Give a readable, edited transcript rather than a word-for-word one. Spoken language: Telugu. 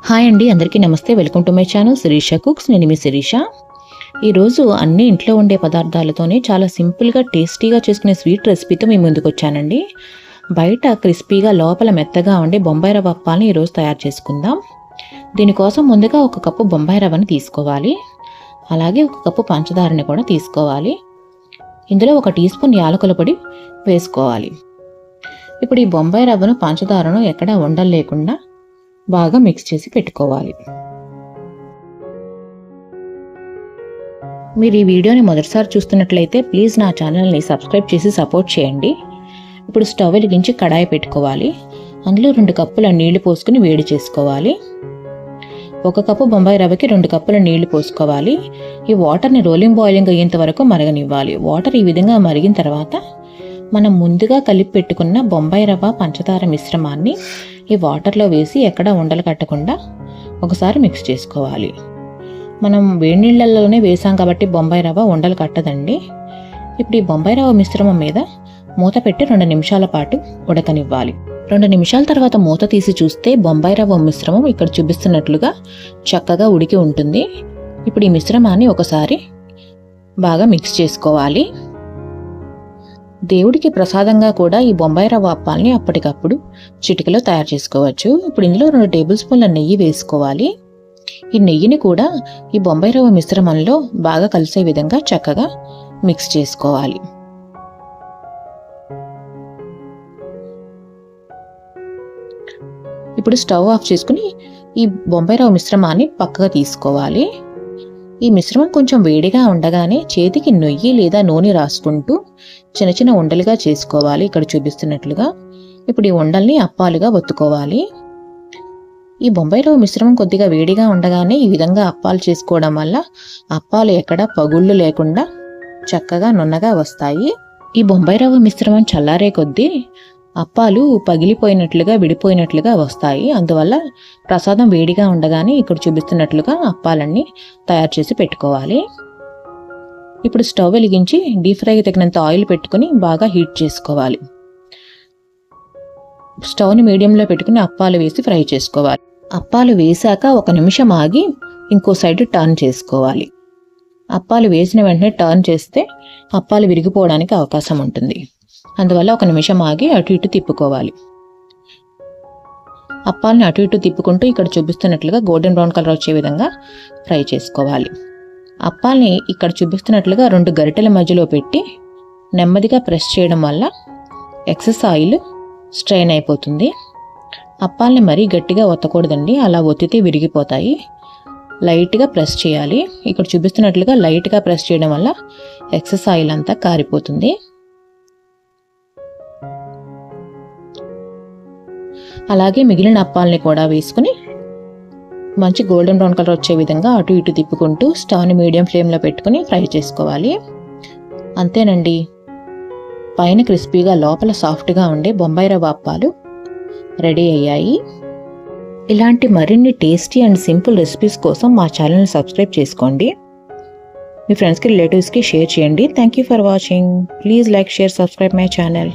హాయ్ అండి, అందరికీ నమస్తే. Welcome to my channel Shirisha Cooks. నేను మీ శిరీష. ఈరోజు అన్ని ఇంట్లో ఉండే పదార్థాలతోనే చాలా సింపుల్గా టేస్టీగా చేసుకునే స్వీట్ రెసిపీతో మీ ముందుకు వచ్చానండి. బయట క్రిస్పీగా లోపల మెత్తగా ఉండే బొంబాయి రవ్వ అప్పాలని ఈరోజు తయారు చేసుకుందాం. దీనికోసం ముందుగా 1 కప్పు బొంబాయి రవ్వని తీసుకోవాలి. అలాగే 1 కప్పు పంచదారని కూడా తీసుకోవాలి. ఇందులో 1 టీ స్పూన్ యాలకుల పొడి వేసుకోవాలి. ఇప్పుడు ఈ బొంబాయి రవ్వను పంచదారను ఎక్కడా ఉండలు లేకుండా బాగా మిక్స్ చేసి పెట్టుకోవాలి. మీరు ఈ వీడియోని మొదటిసారి చూస్తున్నట్లయితే ప్లీజ్ నా ఛానల్ని సబ్స్క్రైబ్ చేసి సపోర్ట్ చేయండి. ఇప్పుడు స్టవ్ వెలిగించి కడాయి పెట్టుకోవాలి. అందులో 2 కప్పుల నీళ్లు పోసుకుని వేడి చేసుకోవాలి. 1 కప్పు బొంబాయి రవ్వకి 2 కప్పుల నీళ్లు పోసుకోవాలి. ఈ వాటర్ని బాయిలింగ్ అయ్యేంత వరకు మరగనివ్వాలి. వాటర్ ఈ విధంగా మరిగిన తర్వాత మనం ముందుగా కలిపి పెట్టుకున్న బొంబాయి రవ్వ పంచదార మిశ్రమాన్ని ఈ వాటర్లో వేసి ఎక్కడ ఉండలు కట్టకుండా ఒకసారి మిక్స్ చేసుకోవాలి. మనం వేడి నీళ్ళల్లోనే వేసాం కాబట్టి బొంబాయి రవ్వ ఉండలు కట్టదండి. ఇప్పుడు ఈ బొంబాయి రవ్వ మిశ్రమం మీద మూత పెట్టి 2 నిమిషాల పాటు ఉడకనివ్వాలి. 2 నిమిషాల తర్వాత మూత తీసి చూస్తే బొంబాయి రవ్వ మిశ్రమం ఇక్కడ చూపిస్తున్నట్లుగా చక్కగా ఉడికి ఉంటుంది. ఇప్పుడు ఈ మిశ్రమాన్ని ఒకసారి బాగా మిక్స్ చేసుకోవాలి. దేవుడికి ప్రసాదంగా కూడా ఈ బొంబాయి రవ్వ అప్పాలని అప్పటికప్పుడు చిటికలో తయారు చేసుకోవచ్చు. ఇప్పుడు ఇందులో 2 టేబుల్ స్పూన్ల నెయ్యి వేసుకోవాలి. ఈ నెయ్యిని కూడా ఈ బొంబాయి రవ్వ మిశ్రమంలో బాగా కలిసే విధంగా చక్కగా మిక్స్ చేసుకోవాలి. ఇప్పుడు స్టవ్ ఆఫ్ చేసుకుని ఈ బొంబాయి రవ్వ మిశ్రమాన్ని పక్కగా తీసుకోవాలి. ఈ మిశ్రమం కొంచెం వేడిగా ఉండగానే చేతికి నెయ్యి లేదా నూనె రాసుకుంటూ చిన్న చిన్న ఉండలుగా చేసుకోవాలి. ఇక్కడ చూపిస్తున్నట్లుగా ఇప్పుడు ఈ ఉండల్ని అప్పాలుగా ఒత్తుకోవాలి. ఈ బొంబాయి రవ్వ మిశ్రమం కొద్దిగా వేడిగా ఉండగానే ఈ విధంగా అప్పాలు చేసుకోవడం వల్ల అప్పాలు ఎక్కడ పగుళ్ళు లేకుండా చక్కగా నున్నగా వస్తాయి. ఈ బొంబాయి రవ్వ మిశ్రమం చల్లారే కొద్దీ అప్పాలు పగిలిపోయినట్లుగా విడిపోయినట్లుగా వస్తాయి. అందువల్ల ప్రసాదం వేడిగా ఉండగానే ఇక్కడ చూపిస్తున్నట్లుగా అప్పాలన్నీ తయారు చేసి పెట్టుకోవాలి. ఇప్పుడు స్టవ్ వెలిగించి డీప్ ఫ్రైకి తగినంత ఆయిల్ పెట్టుకుని బాగా హీట్ చేసుకోవాలి. స్టవ్ని మీడియంలో పెట్టుకుని అప్పాలు వేసి ఫ్రై చేసుకోవాలి. అప్పాలు వేసాక 1 నిమిషం ఆగి ఇంకో సైడ్ టర్న్ చేసుకోవాలి. అప్పాలు వేసిన వెంటనే టర్న్ చేస్తే అప్పాలు విరిగిపోవడానికి అవకాశం ఉంటుంది. అందువల్ల 1 నిమిషం ఆగి అటు ఇటు తిప్పుకోవాలి. అప్పాలని అటు ఇటు తిప్పుకుంటూ ఇక్కడ చూపిస్తున్నట్లుగా గోల్డెన్ బ్రౌన్ కలర్ వచ్చే విధంగా ఫ్రై చేసుకోవాలి. అప్పాలని ఇక్కడ చూపిస్తున్నట్లుగా 2 గరిటెల మధ్యలో పెట్టి నెమ్మదిగా ప్రెస్ చేయడం వల్ల ఎక్సెస్ ఆయిల్ స్ట్రెయిన్ అయిపోతుంది. అప్పాలని మరీ గట్టిగా ఒత్తకూడదండి, అలా ఒత్తితే విరిగిపోతాయి. లైట్గా ప్రెస్ చేయాలి. ఇక్కడ చూపిస్తున్నట్లుగా లైట్గా ప్రెస్ చేయడం వల్ల ఎక్సెస్ ఆయిల్ అంతా కారిపోతుంది. అలాగే మిగిలిన అప్పాలని కూడా వేసుకుని మంచి గోల్డెన్ బ్రౌన్ కలర్ వచ్చే విధంగా అటు ఇటు తిప్పుకుంటూ స్టవ్ని మీడియం ఫ్లేమ్లో పెట్టుకుని ఫ్రై చేసుకోవాలి. అంతేనండి, పైన క్రిస్పీగా లోపల సాఫ్ట్గా ఉండే బొంబాయి రవ్వ అప్పాలు రెడీ అయ్యాయి. ఇలాంటి మరిన్ని టేస్టీ అండ్ సింపుల్ రెసిపీస్ కోసం మా ఛానల్ని సబ్స్క్రైబ్ చేసుకోండి. మీ ఫ్రెండ్స్కి రిలేటివ్స్కి షేర్ చేయండి. Thank you for watching. Please like, share, subscribe my channel.